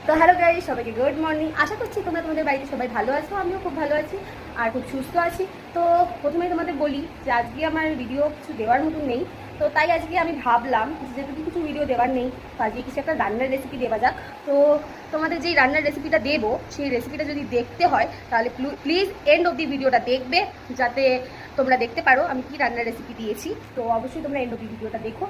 তো hello guys, সবাইকে good morning. আশা করছি তোমরা তোমাদের বাড়িতে সবাই ভালো আছো, আমিও খুব ভালো আছি আর খুব সুস্থ আছি। তো প্রথমেই তোমাদের বলি যে আজকে আমার ভিডিও কিছু দেওয়ার মতন নেই, তো তাই আজকে আমি ভাবলাম যে যদি কিছু ভিডিও দেওয়ার নেই তো আজকে কিছু একটা রান্নার রেসিপি দেওয়া যাক। তো তোমাদের যেই রান্নার রেসিপিটা দেবো সেই রেসিপিটা যদি দেখতে হয় তাহলে প্লিজ এন্ড অব দি ভিডিওটা দেখবে, যাতে তোমরা দেখতে পারো আমি কি রান্নার রেসিপি দিয়েছি। তো অবশ্যই তোমরা এন্ড অব দি ভিডিওটা দেখো।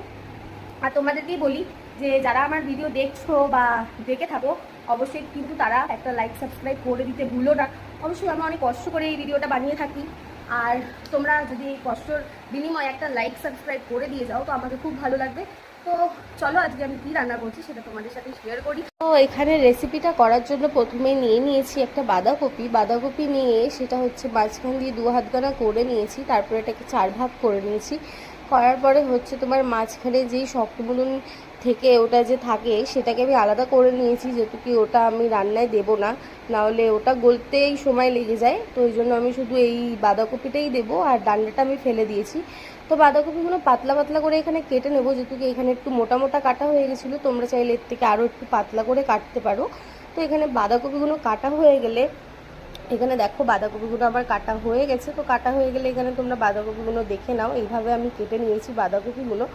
আর তোমাদেরকেই বলি যে যারা আমার ভিডিও দেখছো বা দেখে থাকো অবশ্যই কিন্তু তারা একটা লাইক সাবস্ক্রাইব করে দিতে ভুলো না। অবশ্যই আমি অনেক কষ্ট করে এই ভিডিওটা বানিয়ে থাকি, আর তোমরা যদি এই কষ্টর বিনিময়ে একটা লাইক সাবস্ক্রাইব করে দিয়ে যাও তো আমাকে খুব ভালো লাগবে। তো চলো আজকে আমি কী রান্না করছি সেটা তোমাদের সাথে শেয়ার করি। তো এখানে রেসিপিটা করার জন্য প্রথমে নিয়ে নিয়েছি একটা বাঁধাকপি নিয়ে সেটা হচ্ছে মাঝখান দিয়ে 2 হাত গানা করে নিয়েছি, তারপরে এটাকে 4 ভাগ করে নিয়েছি। করার পরে হচ্ছে তোমার মাঝখানে যেই শক্তগুলো থেকে ওটা যে থাকে সেটাকে আমি আলাদা করে নিয়েছি, যেহেতু কি ওটা আমি রান্নায় দেবো না, নাহলে ওটা গলতেই সময় লেগে যায়। তো ওই জন্য আমি শুধু এই বাঁধাকপিটাই দেবো, আর ডান্ডাটা আমি ফেলে দিয়েছি। তো বাঁধাকপিগুলো পাতলা পাতলা করে এখানে কেটে নেবো, যেহেতু কি এখানে একটু মোটা মোটা কাটা হয়ে গেছিলো, তোমরা চাইলে এর থেকে আরও একটু পাতলা করে কাটতে পারো। তো এখানে বাঁধাকপিগুলো কাটা হয়ে গেলে এখানে দেখো বাঁধাকপিগুলো আমার কাটা হয়ে গেছে। তো কাটা হয়ে গেলে এখানে তোমরা বাঁধাকপিগুলো দেখে নাও, এইভাবে আমি কেটে নিয়েছি বাঁধাকপিগুলো।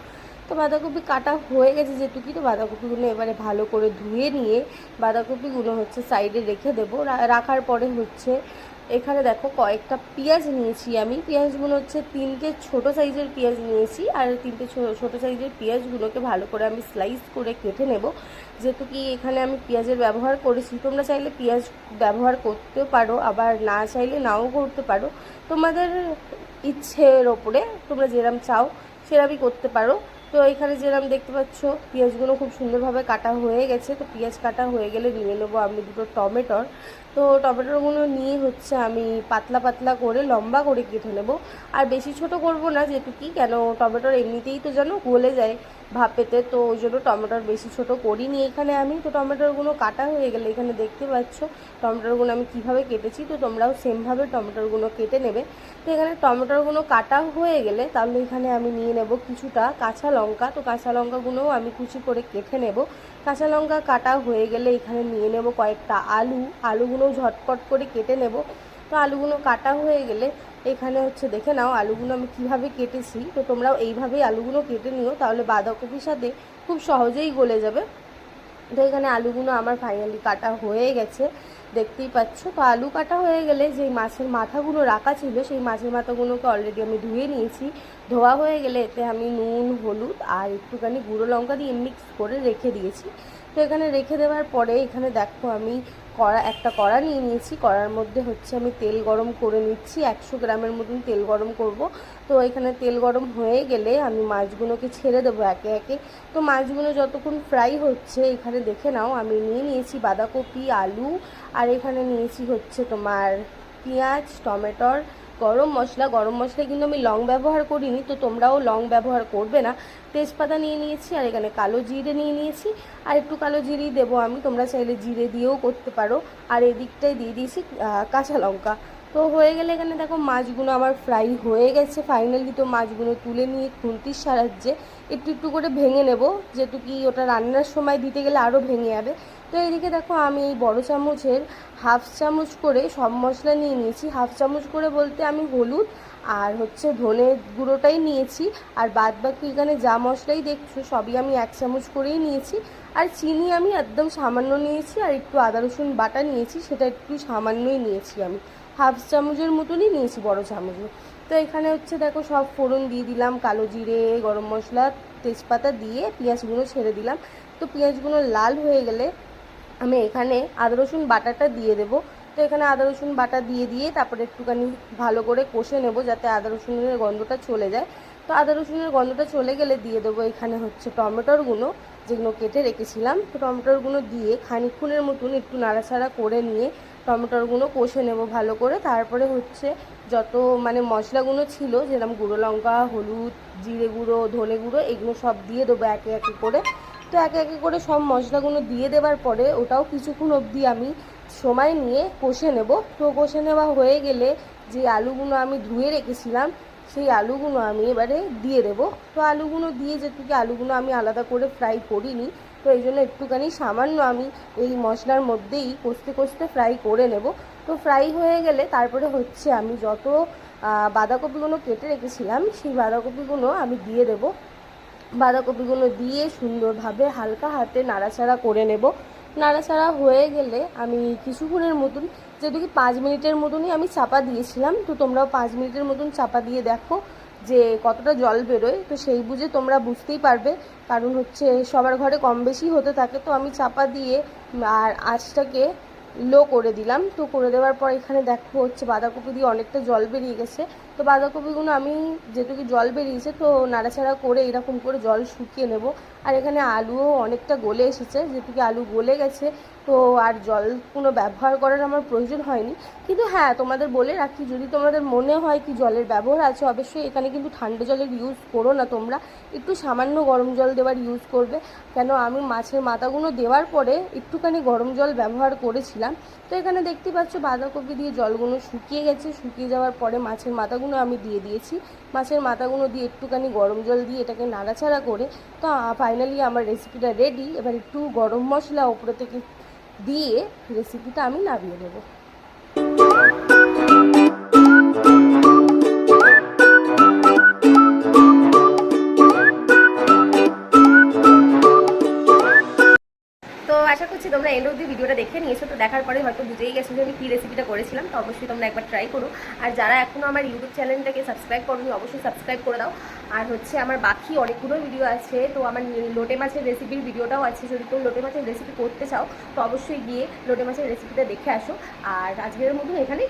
তো বাঁধাকপি কাটা হয়ে গেছে যেটুকু, তো বাঁধাকপিগুলো এবারে ভালো করে ধুয়ে নিয়ে বাঁধাকপিগুলো হচ্ছে সাইডে রেখে দেবো। রাখার পরে হচ্ছে এখানে দেখো কয়েকটা পেঁয়াজ নিয়েছি আমি। পেঁয়াজগুলো হচ্ছে 3টে ছোটো সাইজের পেঁয়াজ নিয়েছি, আর 3টে ছোটো সাইজের পেঁয়াজগুলোকে ভালো করে আমি স্লাইস করে কেটে নেব, যেহেতু কি এখানে আমি পেঁয়াজের ব্যবহার করেছি। তোমরা চাইলে পেঁয়াজ ব্যবহার করতেও পারো, আবার না চাইলে নাও করতে পারো, তোমাদের ইচ্ছের ওপরে তোমরা যেরকম চাও সেরকমই করতে পারো। তো এখানে যেরকম দেখতে পাচ্ছ পেঁয়াজগুলো খুব সুন্দরভাবে কাটা হয়ে গেছে। তো পেঁয়াজ কাটা হয়ে গেলে নিয়ে নেবো আমি 2টো টমেটোর। তো টমেটোগুলো নিয়ে হচ্ছে আমি পাতলা পাতলা করে লম্বা করে কেটে নেব, আর বেশি ছোট করব না, যেহেতু কি কেন টমেটোর এমনিতেই তো যেন গলে যায় ভাপেতে, তো ওই জন্য টমেটোর বেশি ছোট করিনি এখানে আমি। তো টমেটোরগুলো কাটা হয়ে গেলে এখানে দেখতে পাচ্ছ টমেটোরগুলো আমি কিভাবে কেটেছি, তো তোমরাও সেমভাবে টমেটোরগুলো কেটে নেবে। তো এখানে টমেটোরগুলো কাটা হয়ে গেলে তাহলে এখানে আমি নিয়ে নেব কিছুটা কাঁচা লঙ্কা। তো কাঁচা লঙ্কাগুলোও আমি কুচি করে কেটে নেব। কাঁচা লঙ্কা কাটা হয়ে গেলে এখানে নিয়ে নেব কয়েকটা আলুগুলোও ঝটপট করে কেটে নেব। তো আলুগুলো কাটা হয়ে গেলে এখানে হচ্ছে দেখে নাও আলুগুলো আমি কিভাবে কেটেছি, তো তোমরাও এইভাবেই আলুগুলো কেটে নিও, তাহলে বাঁধাকপির সাথে খুব সহজেই গলে যাবে। তো এখানে আলুগুলো আমার ফাইনালি কাটা হয়ে গেছে, দেখতেই পাচ্ছ। তো আলু কাটা হয়ে গেলে যেই মাছের মাথাগুলো রাখা ছিল সেই মাছের মাথাগুলোকে অলরেডি আমি ধুয়ে নিয়েছি। ধোয়া হয়ে গেলে এতে আমি নুন, হলুদ আর একটুখানি গুঁড়ো লঙ্কা দিয়ে মিক্স করে রেখে দিয়েছি। তো এখানে রেখে দেওয়ার পরে এখানে দেখো আমি একটা কড়া নিয়ে নিয়েছি। কড়ার মধ্যে হচ্ছে আমি তেল গরম করে নিচ্ছি, 100 গ্রামের মতন তেল গরম করব। তো এখানে তেল গরম হয়ে গেলে আমি মাছগুলোকে ছেড়ে দেবো একে একে। তো মাছগুলো যতক্ষণ ফ্রাই হচ্ছে এখানে দেখে নাও আমি নিয়ে নিয়েছি বাঁধাকপি, আলু, আর এখানে নিয়েছি হচ্ছে তোমার পেঁয়াজ, টমেটোর, গরম মশলা কিন্তু আমি লং ব্যবহার করিনি, তো তোমরাও লং ব্যবহার করবে না। তেজপাতা নিয়ে নিয়েছি, আর এখানে কালো জিরে নিয়ে নিয়েছি, আর একটু কালো জিরেই দেবো আমি, তোমরা চাইলে জিরে দিয়েও করতে পারো। আর এদিকটায় দিয়ে দিয়েছি কাঁচা লঙ্কা। তো হয়ে গেলে এখানে দেখো মাছগুলো আমার ফ্রাই হয়ে গেছে ফাইনালি। তো মাছগুলো তুলে নিয়ে খুন্তির সাহায্যে একটু একটু করে ভেঙে নেব, যেহেতু কি ওটা রান্নার সময় দিতে গেলে আরও ভেঙে যাবে। তো এইদিকে দেখো আমি এই বড় চামচের 1/2 চামচ করে সব মশলা নিয়ে নিয়েছি। 1/2 চামচ করে বলতে আমি হলুদ আর হচ্ছে ধনে গুঁড়োটাই নিয়েছি, আর বাদ বাকি এখানে যা মশলাই দেখছো সবই আমি 1 চামচ করেই নিয়েছি। আর চিনি আমি একদম সামান্য নিয়েছি, আর একটু আদা রসুন বাটা নিয়েছি, সেটা একটু সামান্যই নিয়েছি আমি, 1/2 চামচের মতনই নিয়েছি বড় চামচে। তো এখানে হচ্ছে দেখো সব ফোড়ন দিয়ে দিলাম, কালো জিরে, গরম মশলা, তেজপাতা দিয়ে পেঁয়াজগুলো ছেড়ে দিলাম। তো পেঁয়াজগুলো লাল হয়ে গেলে আমি এখানে আদা রসুন বাটাটা দিয়ে দেবো। তো এখানে আদা রসুন বাটা দিয়ে তারপরে একটুখানি ভালো করে কষে নেব, যাতে আদা রসুনের গন্ধটা চলে যায়। তো আদা রসুনের গন্ধটা চলে গেলে দিয়ে দেবো এখানে হচ্ছে টমেটোরগুলো যেগুলো কেটে রেখেছিলাম। তো টমেটোরগুলো দিয়ে খানিকক্ষণের মতন একটু নাড়াচাড়া করে নিয়ে টমেটোরগুলো কষে নেব ভালো করে। তারপরে হচ্ছে যত মশলাগুলো ছিল, যেরকম গুঁড়ো লঙ্কা, হলুদ, জিরে গুঁড়ো, ধনে গুঁড়ো, এগুলো সব দিয়ে দেবো একে একে করে। তো একে একে করে সব মশলাগুলো দিয়ে দেওয়ার পরে ওটাও কিছুক্ষণ অবধি আমি সময় নিয়ে কষে নেব। তো কষে নেওয়া হয়ে গেলে যে আলুগুলো আমি ধুয়ে রেখেছিলাম সেই আলুগুলো আমি এবারে দিয়ে দেব। তো আলুগুলো দিয়ে যেটুকু আলুগুলো আমি আলাদা করে ফ্রাই করিনি, তো এই জন্য একটুখানি সামান্য আমি এই মশলার মধ্যেই কষতে কষতে ফ্রাই করে নেব। তো ফ্রাই হয়ে গেলে তারপরে হচ্ছে আমি যত বাঁধাকপিগুলো কেটে রেখেছিলাম সেই বাঁধাকপিগুলো আমি দিয়ে দেবো। বাঁধাকপিগুলো দিয়ে সুন্দরভাবে হালকা হাতে নাড়াচাড়া করে নেব। নাড়াচাড়া হয়ে গেলে আমি কিছুক্ষণের মতন, যেহেতু কি 5 মিনিটের মতনই আমি চাপা দিয়েছিলাম, তো তোমরাও 5 মিনিটের মতন চাপা দিয়ে দেখো যে কতটা জল বেরোয়। তো সেই বুঝে তোমরা বুঝতেই পারবে, কারণ হচ্ছে সবার ঘরে কম বেশি হতে থাকে। তো আমি চাপা দিয়ে আর আঁচটাকে লো করে দিলাম। তো করে দেওয়ার পর এখানে দেখো হচ্ছে বাঁধাকপি দিয়ে অনেকটা জল বেরিয়ে গেছে। তো বাঁধাকপিগুলো আমি যেটুকু জল বেরিয়েছে তো নাড়াচাড়া করে এরকম করে জল শুকিয়ে নেব। আর এখানে আলুও অনেকটা গলে এসেছে, যেটুকু আলু গলে গেছে তো আর জল কোনো ব্যবহার করার আমার প্রয়োজন হয়নি। কিন্তু হ্যাঁ, তোমাদের বলে রাখি, যদি তোমাদের মনে হয় কি জলের ব্যবহার আছে, অবশ্যই এখানে কিন্তু ঠান্ডা জলের ইউজ করো না, তোমরা একটু সামান্য গরম জল দেওয়ার ইউজ করবে। কেন আমি মাছের মাথাগুলো দেওয়ার পরে একটুখানি গরম জল ব্যবহার করেছিলাম। তো এখানে দেখতে পাচ্ছ বাঁধাকপি দিয়ে জলগুলো শুকিয়ে গেছে। শুকিয়ে যাওয়ার পরে মাছের মাথাগুলো আমি দিয়ে দিয়েছি। মাছের মাথাগুলো দিয়ে একটুখানি গরম জল দিয়ে এটাকে নাড়াচাড়া করে তো ফাইনালি আমার রেসিপিটা রেডি। এবার একটু গরম মশলা ওপরে থেকে দিয়ে রেসিপিটা আমি নামিয়ে দেবো। তো আশা করছি তোমরা এন্ড অবধি ভিডিওটা দেখে নিয়েছো। তো দেখার পরে হয়তো বুঝেই গেছো যে আমি কী রেসিপিটা করেছিলাম। তো অবশ্যই তোমরা একবার ট্রাই করো। আর যারা এখনও আমার ইউটিউব চ্যানেলটাকে সাবস্ক্রাইব করোনি, অবশ্যই সাবস্ক্রাইব করে দাও। আর হচ্ছে আমার বাকি অনেকগুলো ভিডিও আছে। তো আমার লোটে মাছের রেসিপির ভিডিওটাও আছে। যদি কেউ লোটে মাছের রেসিপি করতে চাও তো অবশ্যই গিয়ে লোটে মাছের রেসিপিটা দেখে আসো। আর আজকের মতন এখানেই